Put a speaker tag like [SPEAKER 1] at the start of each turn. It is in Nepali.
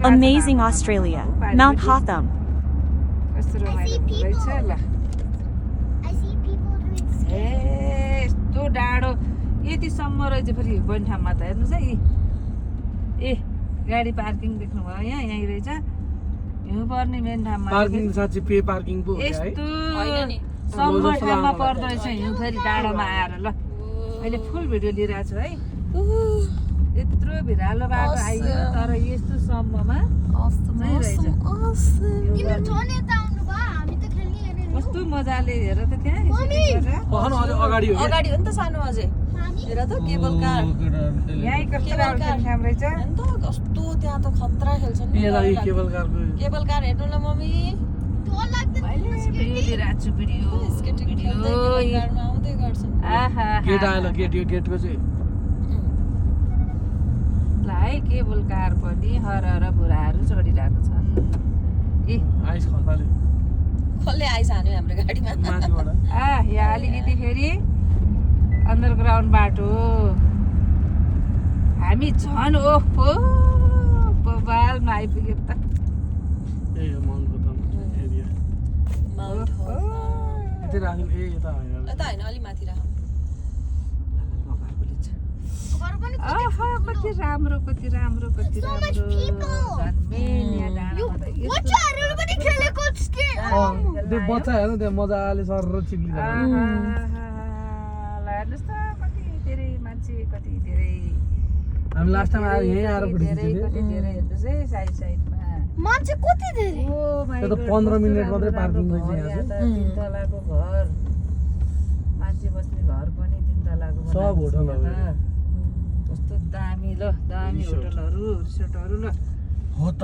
[SPEAKER 1] Amazing Australia, Mount Hotham.
[SPEAKER 2] कस्तो रमाइलो रहेछ ल
[SPEAKER 3] I see people doing
[SPEAKER 2] ए यस्तो डाँडो यतिसम्म रहेछ फेरि बन ठाउँमा त हेर्नुहोस् है ए गाडी पार्किङ देख्नुभयो यहीँ रहेछ हिउँ पर्ने मेन ठाउँमा
[SPEAKER 4] पार्किङ साँच्चै पे पार्किङ पो हो है
[SPEAKER 2] यस्तो सम्म ठाउँमा पर्दो रहेछ हिउँ फेरि डाँडोमा आएर ल अहिले फुल भिडियो लिइरहेको छु है यत्रो भिरालो बाटो आइयो तर यस्तो सम्ममा चाहिँ रहेछ कस्तो मजाले हेर त त्यहाँ
[SPEAKER 4] पहन अलि अगाडि हो
[SPEAKER 5] अगाडि हो नि त सानो अझै हेर त केबल कार
[SPEAKER 2] यहीँ कस्तो राम्रो ठाउँ रहेछ
[SPEAKER 5] हेर्नु त कस्तो त्यहाँ त खतरा खेल्छन् नि
[SPEAKER 4] यहाँ केबल कारको
[SPEAKER 5] केबल कार हेर्नु ल मम्मी
[SPEAKER 2] भिडियो लिइरहेको छु भिडियो
[SPEAKER 5] स्केटिङ खेल्दै केबल कारमा आउँदै गर्छन्
[SPEAKER 2] आहा
[SPEAKER 4] गेट आयो ल गेट यो गेटको चाहिँ
[SPEAKER 2] ल है केबल कार पनि हर बुढाहरू चढिरहेको छन् ए
[SPEAKER 4] आइस खसाले
[SPEAKER 5] कसले आइस हान्यो हाम्रो गाडीमा
[SPEAKER 4] माथिबाट
[SPEAKER 2] यहाँ अलिकति फेरि अन्डरग्राउन्ड बाटो हामी झन् ओहो बबालमा आइपुग्यो त
[SPEAKER 4] ए माउन्टको त एरिया
[SPEAKER 5] माउन्ट हो
[SPEAKER 4] यतै राख्नु ए यता होइन
[SPEAKER 5] यता हैन अलि माथि राख
[SPEAKER 2] आहा कति राम्रो कति राम्रो कति राम्रो झन्मेनिया डाँडामा त
[SPEAKER 4] त्यो बच्चा हेर्नु त्यहाँ मजाले सर चिप्लिँदा
[SPEAKER 2] आहा, ल हेर्नुहोस् त कति धेरै मान्छे कति धेरै
[SPEAKER 4] हामी लास्ट टाइम आएर यहीँ आएर फोटो
[SPEAKER 2] धेरै
[SPEAKER 4] खिचेको
[SPEAKER 2] कति धेरै हेर्नुहोस् है साइड साइडमा
[SPEAKER 3] मान्छे कति धेरै
[SPEAKER 2] ओ माइ
[SPEAKER 4] त्यो त
[SPEAKER 2] गॉड,
[SPEAKER 4] 15 मिनेट
[SPEAKER 2] कस्तो
[SPEAKER 4] मात्रै
[SPEAKER 2] राम्रो
[SPEAKER 4] पार्किङ
[SPEAKER 2] राम्रो
[SPEAKER 4] रहेछ यहाँ
[SPEAKER 2] घर, यहाँ त तीन तलाको घर मान्छे बस्ने घर पनि तीन तलाको
[SPEAKER 4] सब
[SPEAKER 2] बनाएको छ
[SPEAKER 4] होटलहरू।
[SPEAKER 2] यहाँ त। कस्तो दामी ल दामी होटलहरू रिसोर्टहरू ल
[SPEAKER 4] हो त